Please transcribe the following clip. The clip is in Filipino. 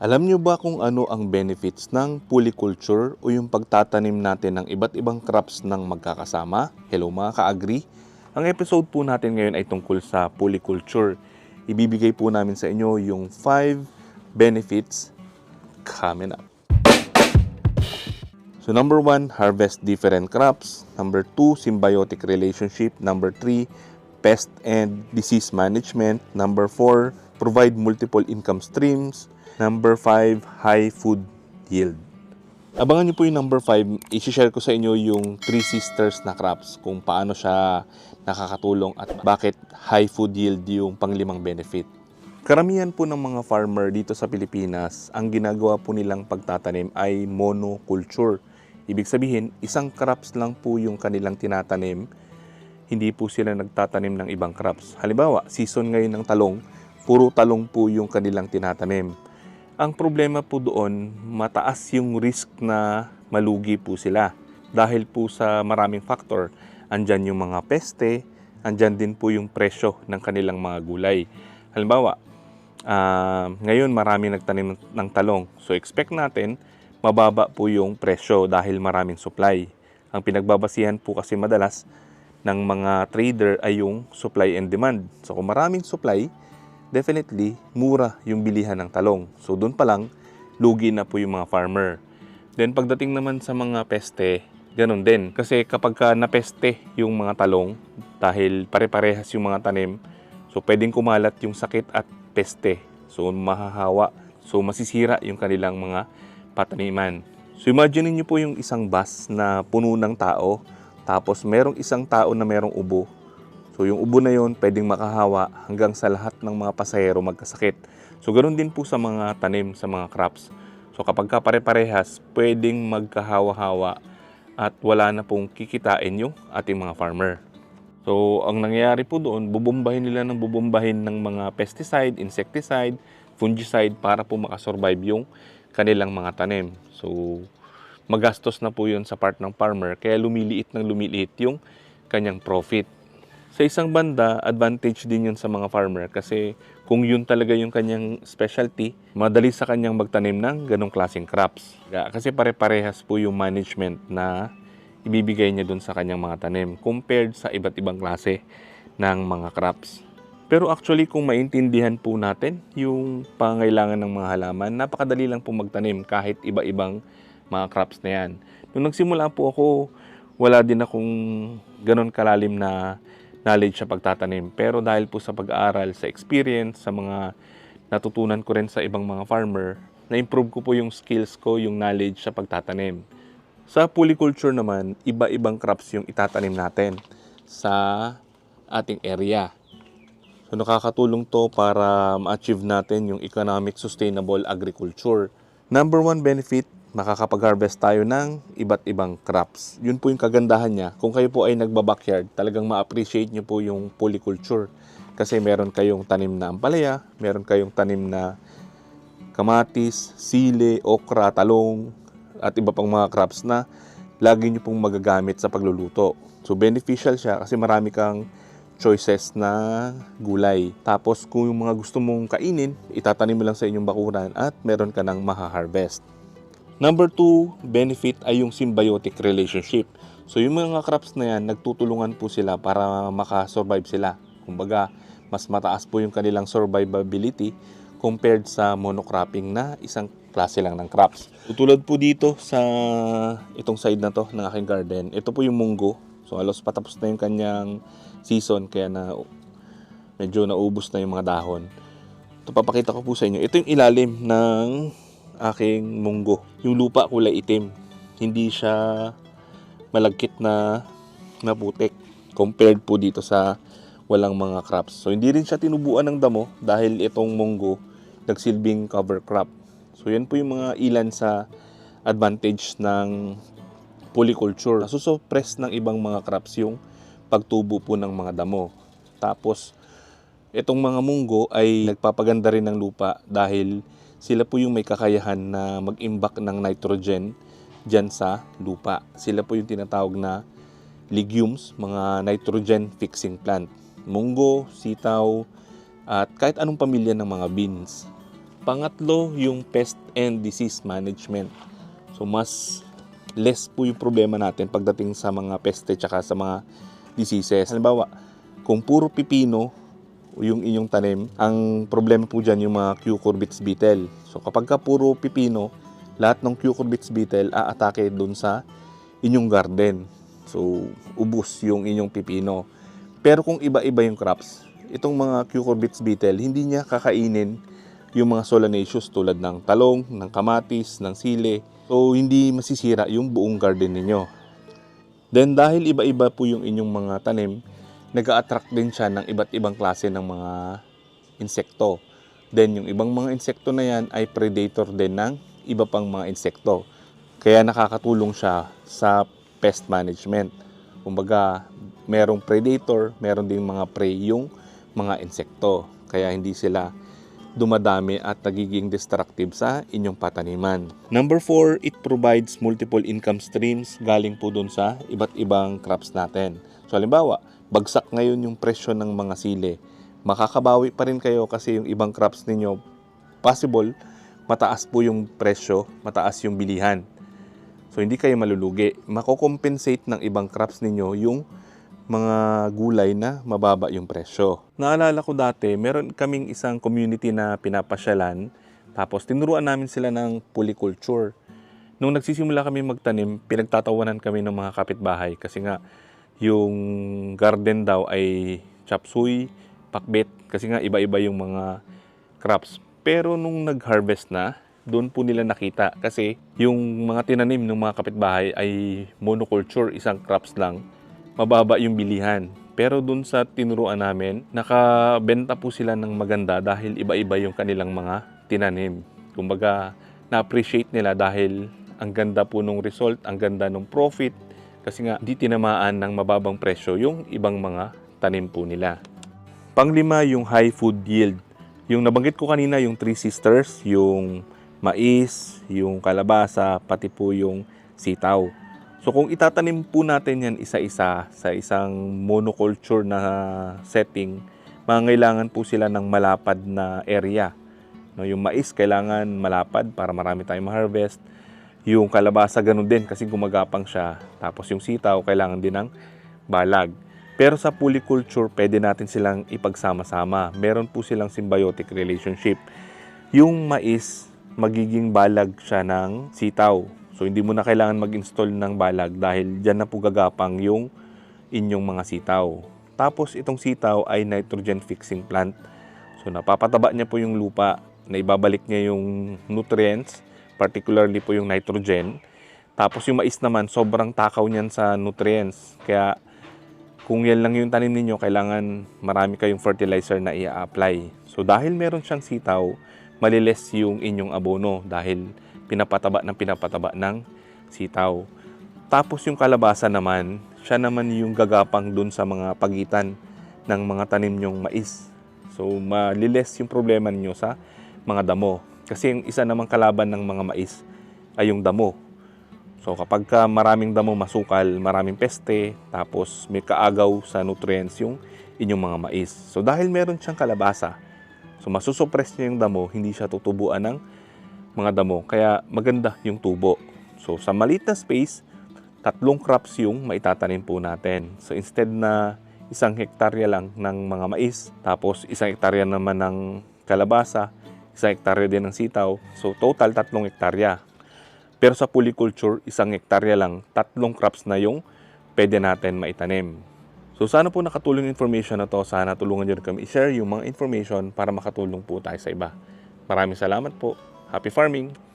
Alam niyo ba kung ano ang benefits ng polyculture o yung pagtatanim natin ng iba't ibang crops ng magkakasama? Hello mga ka-agri! Ang episode po natin ngayon ay tungkol sa polyculture. Ibibigay po namin sa inyo yung 5 benefits coming up. So number 1, harvest different crops. Number 2, symbiotic relationship. Number 3, pest and disease management. Number 4, provide multiple income streams. Number 5, high food yield. Abangan niyo po yung number 5. I-share ko sa inyo yung Three Sisters na crops, kung paano siya nakakatulong at bakit high food yield yung panglimang benefit. Karamihan po ng mga farmer dito sa Pilipinas, ang ginagawa po nilang pagtatanim ay monoculture. Ibig sabihin, isang crops lang po yung kanilang tinatanim, hindi po sila nagtatanim ng ibang crops. Halimbawa, season ngayon ng talong, puro talong po yung kanilang tinatanim. Ang problema po doon, mataas yung risk na malugi po sila. Dahil po sa maraming factor, andyan yung mga peste, andyan din po yung presyo ng kanilang mga gulay. Halimbawa, ngayon marami nagtanim ng talong. So expect natin, mababa po yung presyo dahil maraming supply. Ang pinagbabasihan po kasi madalas ng mga trader ay yung supply and demand. So kung maraming supply, definitely mura yung bilihan ng talong. So doon pa lang, lugi na po yung mga farmer. Then pagdating naman sa mga peste, ganun din. Kasi kapag napeste yung mga talong, dahil pare-parehas yung mga tanim, so pwedeng kumalat yung sakit at peste. So mahahawa. So masisira yung kanilang mga pataniman. So imagine niyo po yung isang bus na puno ng tao, tapos merong isang tao na merong ubo. So yung ubo na yon pwedeng makahawa hanggang sa lahat ng mga pasahero magkasakit. So ganoon din po sa mga tanim, sa mga crops. So kapag pare-parehas, pwedeng magkahawa-hawa at wala na pong kikitain yung ating mga farmer. So ang nangyayari po doon, bubombahin nila ng mga pesticide, insecticide, fungicide para po makasurvive yung kanilang mga tanim. So magastos na po yun sa part ng farmer, kaya lumiliit yung kanyang profit. Sa isang banda, advantage din yun sa mga farmer kasi kung yun talaga yung kanyang specialty, madali sa kanyang magtanim ng ganong klaseng crops. Kasi pare-parehas po yung management na ibibigay niya dun sa kanyang mga tanim compared sa iba't ibang klase ng mga crops. Pero actually, kung maintindihan po natin yung pangailangan ng mga halaman, napakadali lang po magtanim kahit iba-ibang mga crops na yan. Nung nagsimula po ako, wala din akong ganon kalalim na knowledge sa pagtatanim. Pero dahil po sa pag-aaral, sa experience, sa mga natutunan ko rin sa ibang mga farmer, na-improve ko po yung skills ko, yung knowledge sa pagtatanim. Sa polyculture naman, iba-ibang crops yung itatanim natin sa ating area. So nakakatulong to para ma-achieve natin yung economic sustainable agriculture. Number 1 benefit, makakapag-harvest tayo ng iba't ibang crops. Yun po yung kagandahan niya. Kung kayo po ay nagba-backyard, talagang ma-appreciate nyo po yung polyculture. Kasi meron kayong tanim na ampalaya, meron kayong tanim na kamatis, sili, okra, talong, at iba pang mga crops na lagi nyo pong magagamit sa pagluluto. So beneficial siya kasi marami kang choices na gulay. Tapos kung yung mga gusto mong kainin, itatanim mo lang sa inyong bakuran at meron ka ng maha-harvest. Number 2 benefit ay yung symbiotic relationship. So yung mga crops na yan, nagtutulungan po sila para makasurvive sila. Kumbaga, mas mataas po yung kanilang survivability compared sa monocropping na isang klase lang ng crops. Tulad po dito sa itong side na to ng aking garden, ito po yung munggo. So halos patapos na yung kanyang season, kaya na medyo naubos na yung mga dahon. Ito, papakita ko po sa inyo. Ito yung ilalim ng aking munggo. Yung lupa kulay itim. Hindi siya malagkit na putik compared po dito sa walang mga crops. So hindi rin siya tinubuan ng damo dahil itong munggo nagsilbing cover crop. So yan po yung mga ilan sa advantage ng polyculture. Nasusupress ng ibang mga crops yung pagtubo po ng mga damo. Tapos itong mga munggo ay nagpapaganda rin ng lupa dahil sila po yung may kakayahan na mag-imbak ng nitrogen dyan sa lupa. Sila po yung tinatawag na legumes, mga nitrogen fixing plant. Munggo, sitaw, at kahit anong pamilya ng mga beans. Pangatlo, yung pest and disease management. So mas less po yung problema natin pagdating sa mga peste tsaka sa mga diseases. Halimbawa, kung puro pipino yung inyong tanim, ang problema po dyan yung mga cucurbits beetle. So kapag ka puro pipino, lahat ng cucurbits beetle aatake dun sa inyong garden. So ubos yung inyong pipino. Pero kung iba-iba yung crops, itong mga cucurbits beetle, hindi niya kakainin yung mga solanaceous tulad ng talong, ng kamatis, ng sili. So, hindi masisira yung buong garden ninyo. Then, dahil iba-iba po yung inyong mga tanim, nag-a-attract din siya ng iba't ibang klase ng mga insekto. Then, yung ibang mga insekto na yan ay predator din ng iba pang mga insekto. Kaya nakakatulong siya sa pest management. Kumbaga, merong predator, meron din mga prey yung mga insekto. Kaya hindi sila dumadami at nagiging destructive sa inyong pataniman. Number 4, it provides multiple income streams galing po dun sa iba't ibang crops natin. So halimbawa, bagsak ngayon yung presyo ng mga sili. Makakabawi pa rin kayo kasi yung ibang crops ninyo, possible, mataas po yung presyo, mataas yung bilihan. So hindi kayo malulugi. Makocompensate ng ibang crops ninyo yung mga gulay na mababa yung presyo. Naalala ko dati, meron kaming isang community na pinapasyalan, tapos tinuruan namin sila ng polyculture. Nung nagsisimula kami magtanim, pinagtatawanan kami ng mga kapitbahay kasi nga yung garden daw ay chop suey, pakbet, kasi nga iba-iba yung mga crops. Pero nung nag-harvest na, doon po nila nakita kasi yung mga tinanim ng mga kapitbahay ay monoculture, isang crops lang, mababa yung bilihan. Pero dun sa tinuruan namin, nakabenta po sila ng maganda dahil iba-iba yung kanilang mga tinanim. Kumbaga, na-appreciate nila dahil ang ganda po nung result, ang ganda nung profit, kasi nga di tinamaan ng mababang presyo yung ibang mga tanim po nila. Panglima, yung high food yield. Yung nabanggit ko kanina, yung Three Sisters, yung mais, yung kalabasa, pati po yung sitaw. So kung itatanim po natin yan isa-isa sa isang monoculture na setting, mangailangan po sila ng malapad na area. No, yung mais kailangan malapad para marami tayong ma-harvest. Yung kalabasa ganun din kasi gumagapang siya. Tapos yung sitaw kailangan din ng balag. Pero sa polyculture, pwede natin silang ipagsama-sama. Meron po silang symbiotic relationship. Yung mais, magiging balag siya ng sitaw. So, hindi mo na kailangan mag-install ng balag dahil dyan na po gagapang yung inyong mga sitaw. Tapos, itong sitaw ay nitrogen fixing plant. So, napapataba niya po yung lupa, na ibabalik niya yung nutrients, particularly po yung nitrogen. Tapos, yung mais naman, sobrang takaw niyan sa nutrients. Kaya, kung yan lang yung tanim ninyo, kailangan marami kayong fertilizer na i-apply. So, dahil meron siyang sitaw, maliles yung inyong abono dahil pinapataba ng sitaw. Tapos yung kalabasa naman, siya naman yung gagapang dun sa mga pagitan ng mga tanim nyong mais. So maliles yung problema niyo sa mga damo. Kasi yung isa namang kalaban ng mga mais ay yung damo. So kapag ka maraming damo, masukal, maraming peste, tapos may kaagaw sa nutrients yung inyong mga mais. So dahil meron siyang kalabasa, so masusuppress niya yung damo, hindi siya tutubuan ng mga damo, kaya maganda yung tubo. So sa maliit na space, 3 crops yung maitatanim po natin. So instead na 1 hektarya lang ng mga mais, tapos 1 hektarya naman ng kalabasa, 1 hektarya din ng sitaw, so total 3 hektarya. Pero sa polyculture, 1 hektarya lang, 3 crops na yung pwede natin maitanim. So sana po nakatulong yung information na to. Sana tulungan nyo rin kami i-share yung mga information para makatulong po tayo sa iba. Maraming salamat po. Happy farming!